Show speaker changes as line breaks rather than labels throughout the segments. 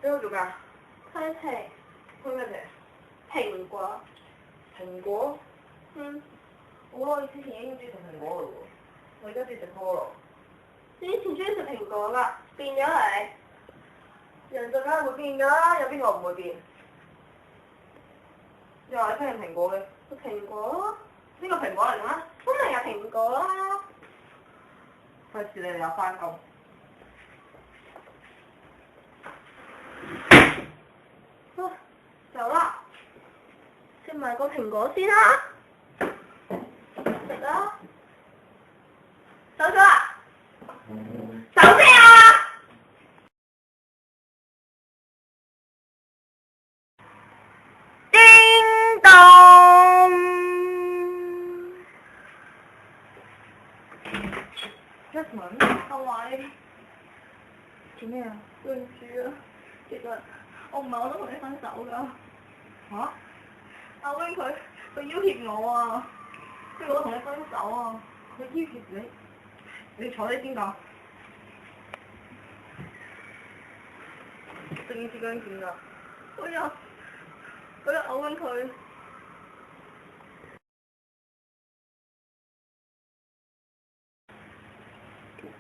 喺度做㗎？
推皮。
推咩皮？
蘋果。
蘋果？我之前已經中意食蘋果嘞喎，我而家中意食菠蘿。
你以前中意食蘋果㗎，變咗你。
人就梗係會變㗎啦，有邊個唔會變？你話你中意蘋果嘅？
蘋果？
呢個蘋果嚟嘅咩？
都係有蘋果啦。
費事你哋又翻工。
走啦，食埋個蘋果先啦。食啦。走咗啦。走咩啊？
叮當。Jasmine，
各位。
做咩啊？
對唔住啊，其實我唔係我都同你分手㗎。
嚇？
阿 Wing 佢要挾我啊，叫我同你分手啊。
佢要挾你？你坐低先講。正式嗰件㗎。
嗰日我揾佢。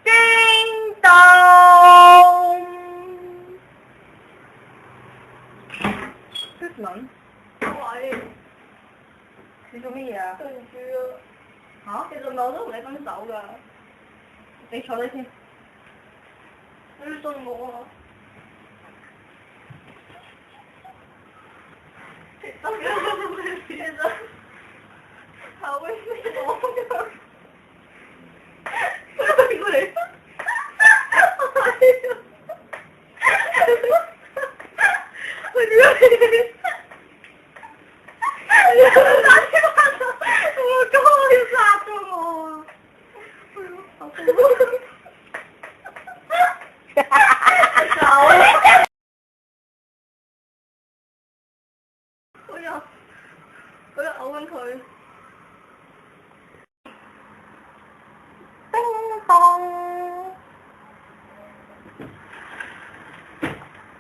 叮當。Jasmine，
各位。
你做乜嘢啊？
對唔住啊。其實唔係我都同你分手㗎。
你坐低先。
你要信我啊。其實阿 Wing 係我㗎。佢嚟。佢點解？打電話同我講要殺咗我啊！嗰日我揾佢。
叮當。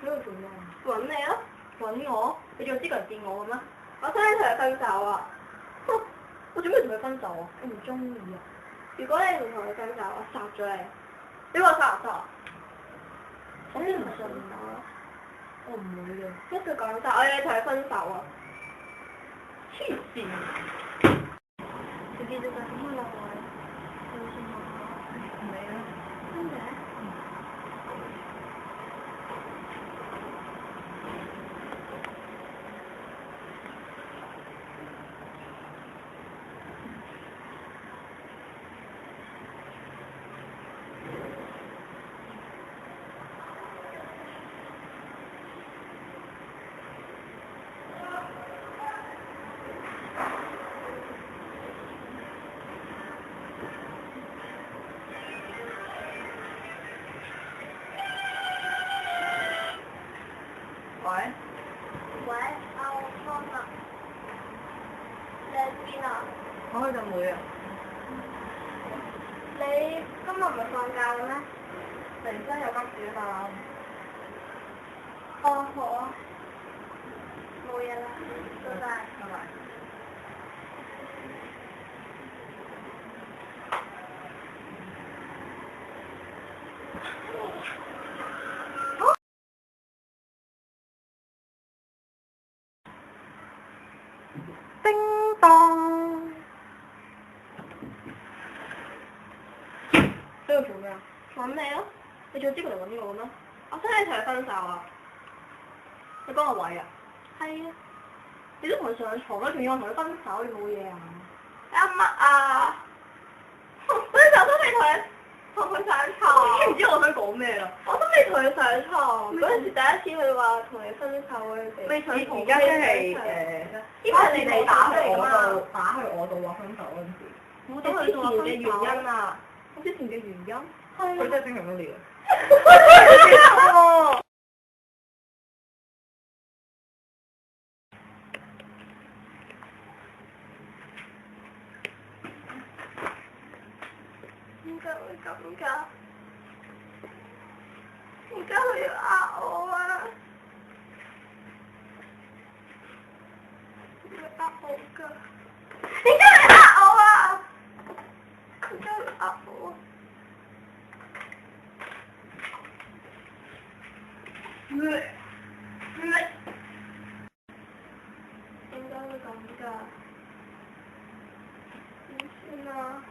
喺度做咩啊？
揾你啊？揾我？你仲知佢人見我嘅咩？我想你同佢分手啊！我做咩同佢分手啊？
我唔中意啊。
如果你唔同佢分手，我殺咗你。你話殺唔殺啊？
咁你唔信我？我唔會嘅。
一句講晒，我要你同佢分手啊！
黐線。
你記住佢點樣落嚟？你會信我？
唔理啦。
真嘅？喂，我方啊，你喺邊啊？
我去就會啊。
你今日唔係放假嘅咩？
突然間有急事啊嘛。
哦，好啊，冇嘢啦，拜拜。
拜拜。叮當。喺度做咩啊？
揾你啊？你仲知佢嚟揾我嘅咩？我想你同佢分手啊！
你幫我位啊？
係啊。
你都同佢上床啦，仲要我同佢分手，你冇嘢啊？
啱乜啊？分手都未同佢上床。
知唔知我想講咩啊？
我都未同佢上床。嗰陣時第一次佢話同你分手嗰陣時。
未上床。而家即係
呢個係你
打去
去我度，
打去我度話分手嗰陣時。
我都係同我
嘅原因啊！
我之前嘅原因。
係佢真係精明咗你啊！
點解會咁㗎？點解佢要呃我啊？呃我㗎，點解你呃我啊？佢真係呃我。點解會咁㗎？點算啊？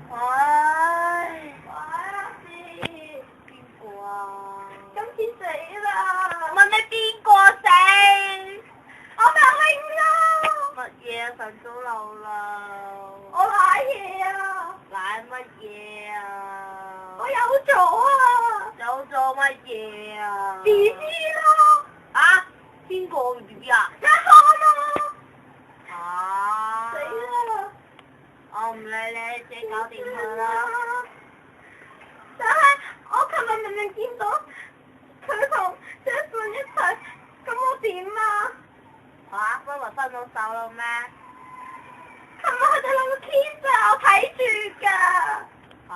喂，阿志，邊個啊？今次死啦！問你邊個死？我咪阿永啊！乜嘢晨早流流？我瀨嘢啊！瀨乜嘢啊？我有咗啊！有咗乜嘢啊 ？B B 咯！啊？邊個 B B 啊？阿康啊！啊！死啦！我唔理你，自己搞掂佢啦。但係我琴日明明見到佢同 Jasmine 一齊，咁我點啊？嚇，不係分咗手啦咩？琴日佢哋兩個 kiss 啊，我睇住㗎。嚇，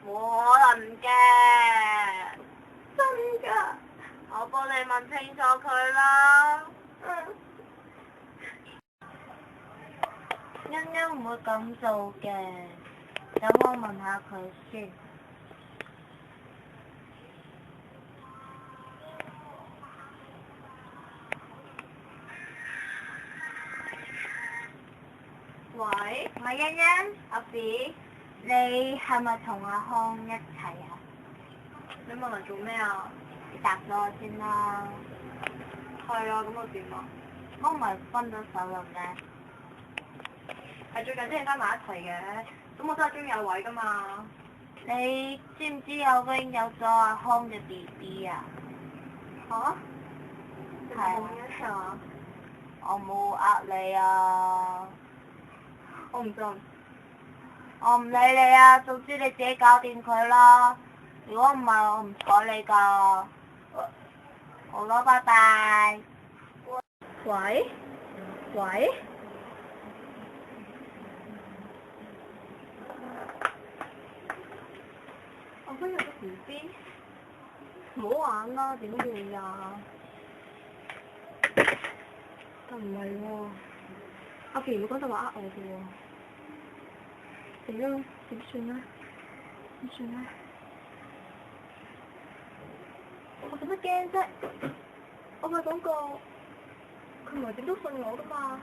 冇可能嘅。真㗎。我幫你問清楚佢啦。嗯。欣欣唔會咁做嘅，等我問下佢先。喂，唔係欣欣，阿 B，你係咪同阿康一齊啊？你問嚟做咩啊？你答咗我先啦。係啊，咁我點啊？我唔係分咗手啦咩？係最近先翻埋一齊嘅，咁我都係中意阿偉噶嘛。你知唔知阿 wing 有咗阿康嘅 B B 啊？嚇？係啊。我冇呃你啊。我唔信。我唔理你啊，總之你自己搞掂佢啦。如果唔係，我唔睬你㗎。好啦，拜拜。喂？喂？我今日個 B B，唔好玩啦，點會啊？但唔係喎，阿琪如果嗰陣話呃我嘅喎，死啦，點算咧？點算咧？我做乜驚啫？我咪講過，佢唔係點都信我噶嘛，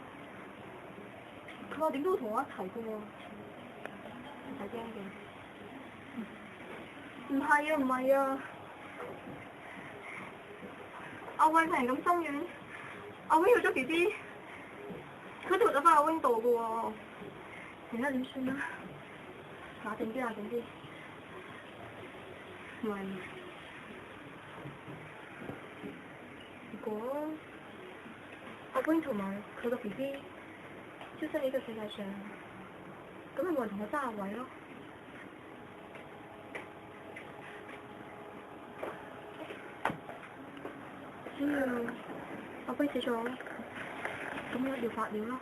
佢話點都會同我一齊嘅喎，唔使驚嘅。唔係啊，唔係啊，阿 wing 成咁心軟，阿 wing 要咗 B B，佢條走翻阿 wing 度嘅喎，而家點算啊？冷靜啲，冷靜啲，唔係，如果阿 wing 同埋佢個 B B 消失喺呢個世界上，咁咪冇人同佢爭阿偉咯。只要阿輝死咗，咁一了百了咯。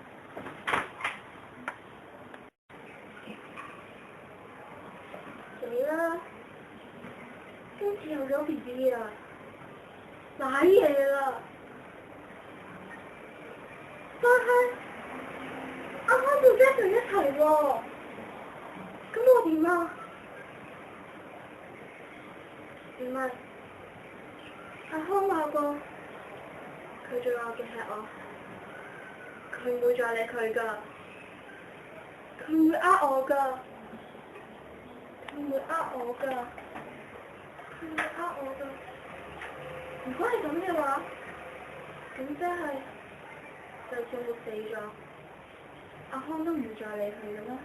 死啦！今次有咗 B B 啊，瀨嘢啦！但係阿康同 Jason 一齊喎，咁我點啊？唔係。阿康話過，佢最愛嘅係我，佢唔會再理佢㗎，佢唔會呃我㗎，佢唔會呃我㗎，佢唔會呃我㗎。如果係咁嘅話，咁即係，就算我死咗，阿康都唔會再理佢㗎啦。